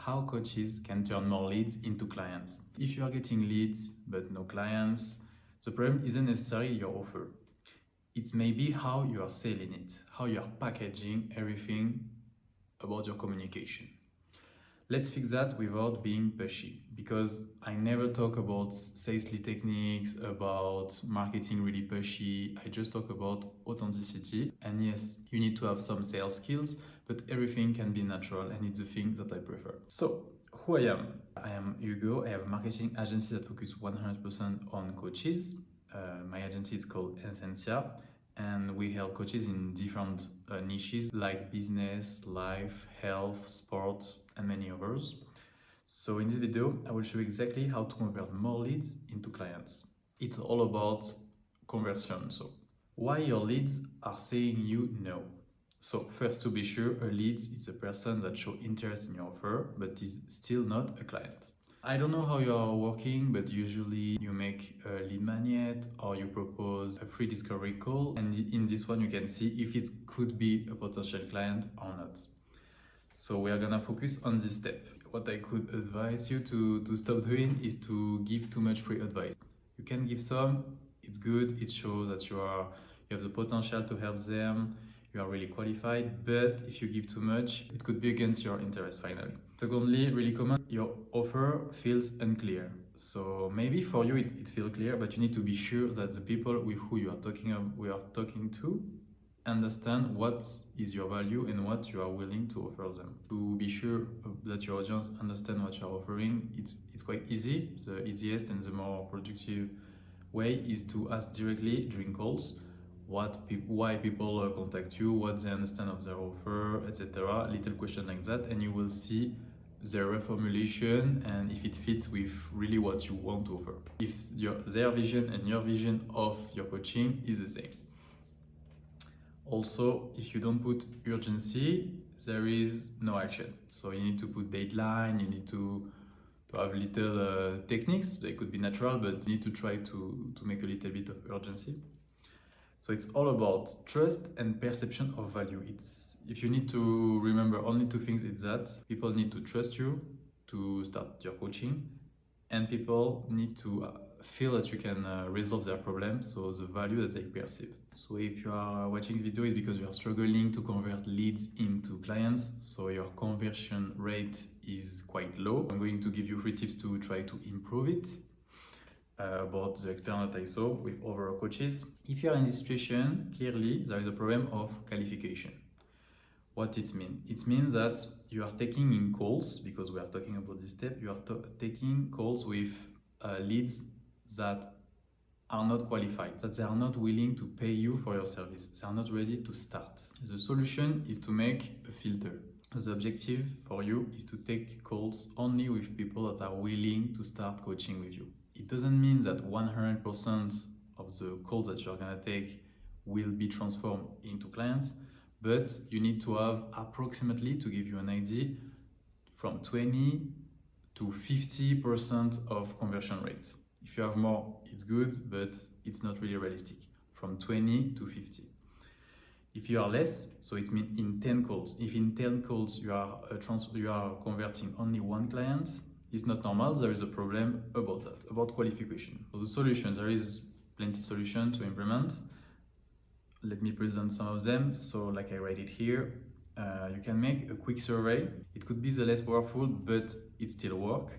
how coaches can turn more leads into clients. If you are getting leads but no clients, the problem isn't necessarily your offer. It's maybe how you are selling it, how you are packaging everything about your communication. Let's fix that without being pushy, because I never talk about sales lead techniques, about marketing really pushy. I just talk about authenticity. And yes, you need to have some sales skills, but everything can be natural, and it's the thing that I prefer. So, who I am? I am Hugo. I have a marketing agency that focuses 100% on coaches. My agency is called Essentia, and we help coaches in different niches like business, life, health, sport, and many others. So in this video, I will show you exactly how to convert more leads into clients. It's all about conversion. So why your leads are saying you no. So first, to be sure, a lead is a person that shows interest in your offer but is still not a client. I don't know how you are working, but usually you make a lead magnet or you propose a free discovery call, and in this one you can see if it could be a potential client or not. So we are gonna focus on this step. What I could advise you to stop doing is to give too much free advice. You can give some, it's good, it shows that you have the potential to help them, you are really qualified, but if you give too much, it could be against your interest finally. Secondly, really common, your offer feels unclear. So maybe for you it feels clear, but you need to be sure that the people with who we are talking to understand what is your value and what you are willing to offer them. To be sure that your audience understand what you're offering, it's quite easy. The easiest and the more productive way is to ask directly during calls why people contact you, what they understand of their offer, etc. Little question like that, and you will see their reformulation and if it fits with really what you want to offer. If their vision and your vision of your coaching is the same. Also, if you don't put urgency, there is no action. So you need to put deadline, you need to have little techniques. They could be natural, but you need to try to make a little bit of urgency. So it's all about trust and perception of value. If you need to remember only two things, it's that people need to trust you to start your coaching, and people need to feel that you can resolve their problems, so the value that they perceive. So if you are watching this video, it's because you are struggling to convert leads into clients, so your conversion rate is quite low. I'm going to give you 3 tips to try to improve it. About the experience that I saw with other coaches. If you are in this situation, clearly there is a problem of qualification. What it means? It means that you are taking in calls, because we are talking about this step, you are taking calls with leads that are not qualified, that they are not willing to pay you for your service, they are not ready to start. The solution is to make a filter. The objective for you is to take calls only with people that are willing to start coaching with you. It doesn't mean that 100% of the calls that you're gonna take will be transformed into clients, but you need to have approximately, to give you an idea, from 20 to 50% of conversion rate. If you have more, it's good, but it's not really realistic. From 20 to 50. If you are less, so it means in 10 calls. If in 10 calls you are converting only one client, it's not normal. There is a problem about that, about qualification. So the solution, there is plenty of solutions to implement. Let me present some of them. So like I write it here, you can make a quick survey. It could be the less powerful, but it still works.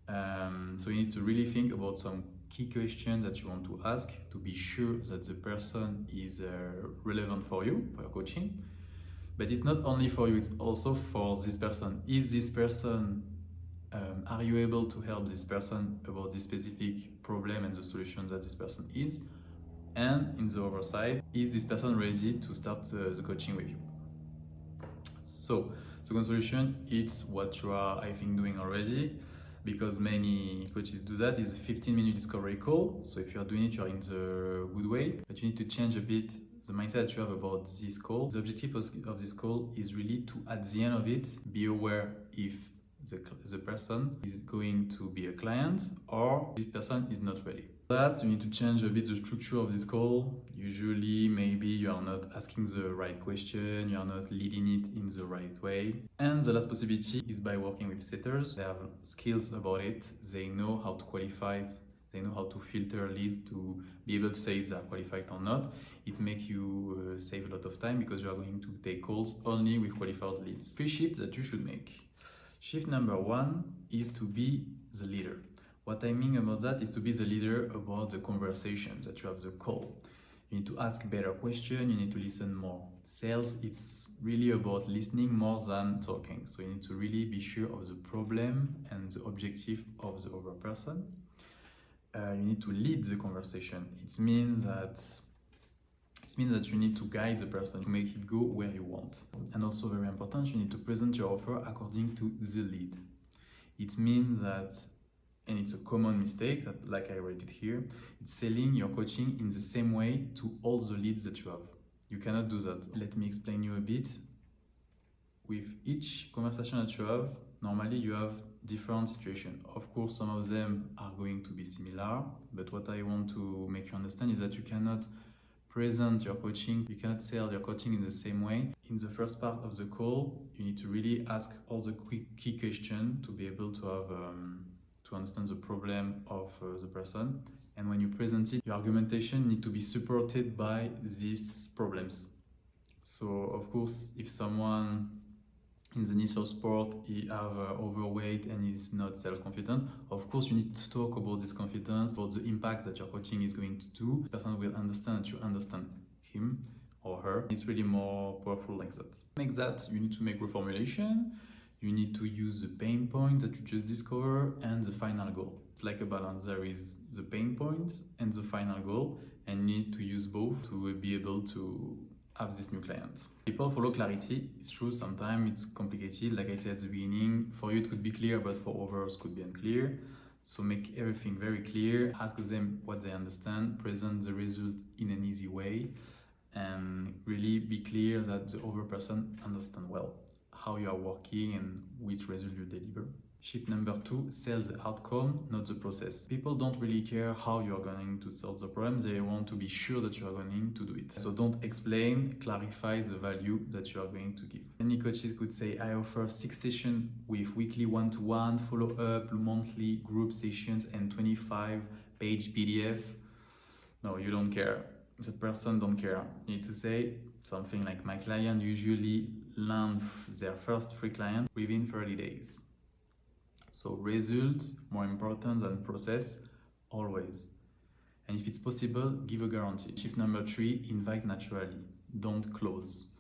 So you need to really think about some key questions that you want to ask to be sure that the person is relevant for you, for your coaching. But it's not only for you, it's also for this person. Is this person, are you able to help this person about this specific problem and the solution that this person is? And in the other side, is this person ready to start the coaching with you? So, second solution, it's what you are, I think, doing already, because many coaches do that, is a 15-minute discovery call. So if you are doing it, you are in the good way, but you need to change a bit the mindset that you have about this call. The objective of this call is really to, at the end of it, be aware if the person is going to be a client or this person is not ready. That you need to change a bit the structure of this call. Usually maybe you are not asking the right question, you are not leading it in the right way. And the last possibility is by working with setters. They have skills about it, they know how to qualify, they know how to filter leads to be able to say if they are qualified or not. It makes you save a lot of time because you are going to take calls only with qualified leads. 3 shifts that you should make. Shift number 1 is to be the leader. What I mean about that is to be the leader about the conversation, that you have the call. You need to ask better questions, you need to listen more. Sales, it's really about listening more than talking. So you need to really be sure of the problem and the objective of the other person. You need to lead the conversation. It means that you need to guide the person to make it go where you want. And also very important, you need to present your offer according to the lead. It means that, and it's a common mistake that, like I write it here, it's selling your coaching in the same way to all the leads that you have. You cannot do that. Let me explain you a bit. With each conversation that you have, normally you have different situations. Of course, some of them are going to be similar, but what I want to make you understand is that you cannot present your coaching, you cannot sell your coaching in the same way. In the first part of the call, you need to really ask all the key questions to be able to have to understand the problem of the person. And when you present it, your argumentation need to be supported by these problems. So of course, if someone in the niche of sport he have overweight and is not self-confident, of course you need to talk about this confidence, about the impact that your coaching is going to do. The person will understand that you understand him or her. It's really more powerful like that. To make that, you need to make reformulation, you need to use the pain point that you just discovered and the final goal. It's like a balance. There is the pain point and the final goal, and you need to use both to be able to have this new client. People follow clarity. It's true, sometimes it's complicated. Like I said at the beginning, for you it could be clear, but for others it could be unclear. So make everything very clear, ask them what they understand, present the result in an easy way, and really be clear that the other person understands well how you are working and which result you deliver. Shift number 2, sell the outcome, not the process. People don't really care how you are going to solve the problem, they want to be sure that you are going to do it. So don't explain, clarify the value that you are going to give. Many coaches could say, I offer 6 sessions with weekly one-to-one, follow-up, monthly group sessions, and 25-page PDF. No, you don't care. The person don't care. You need to say something like, my client usually land their first 3 clients within 30 days. So result more important than process, always. And if it's possible, give a guarantee. Shift number 3, invite naturally, don't close.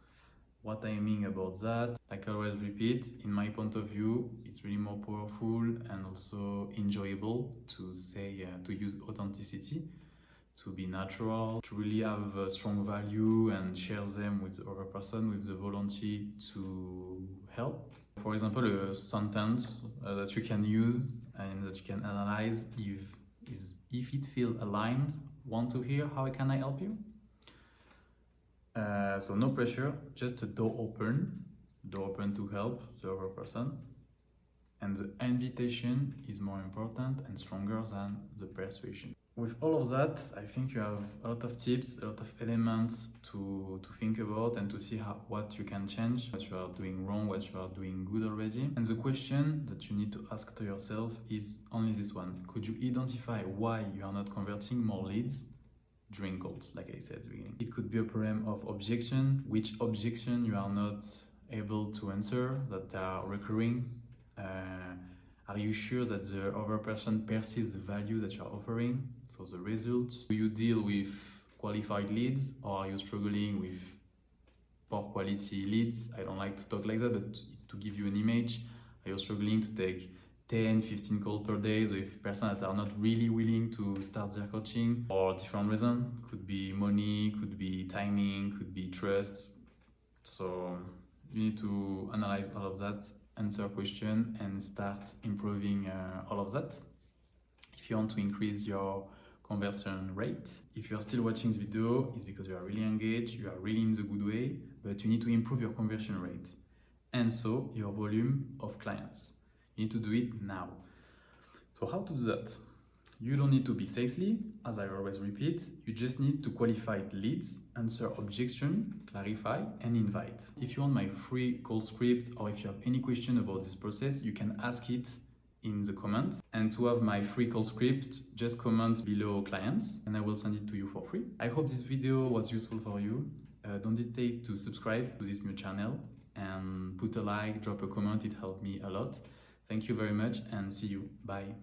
What I mean about that, like I always repeat, in my point of view, it's really more powerful and also enjoyable to say, to use authenticity, to be natural, to really have a strong value and share them with the other person with the volunteer to help. For example, a sentence that you can use and that you can analyze if it feels aligned. Want to hear how can I help you? So no pressure, just a door open to help the other person. And the invitation is more important and stronger than the persuasion. With all of that, I think you have a lot of tips, a lot of elements to think about and to see what you can change, what you are doing wrong, what you are doing good already. And the question that you need to ask to yourself is only this one. Could you identify why you are not converting more leads during calls, like I said at the beginning? It could be a problem of objection, which objection you are not able to answer, that are recurring. Are you sure that the other person perceives the value that you are offering? So the result. Do you deal with qualified leads or are you struggling with poor quality leads? I don't like to talk like that, but it's to give you an image. Are you struggling to take 10, 15 calls per day with persons that are not really willing to start their coaching for different reasons? Could be money, could be timing, could be trust. So you need to analyze all of that, answer a question and start improving all of that. If you want to increase your conversion rate, if you are still watching this video, it's because you are really engaged, you are really in the good way, but you need to improve your conversion rate and so your volume of clients. You need to do it now. So how to do that? You don't need to be salesy, as I always repeat. You just need to qualify leads, answer objection, clarify, and invite. If you want my free call script, or if you have any question about this process, you can ask it in the comments. And to have my free call script, just comment below clients and I will send it to you for free. I hope this video was useful for you. Don't hesitate to subscribe to this new channel and put a like, drop a comment, it helped me a lot. Thank you very much and see you. Bye.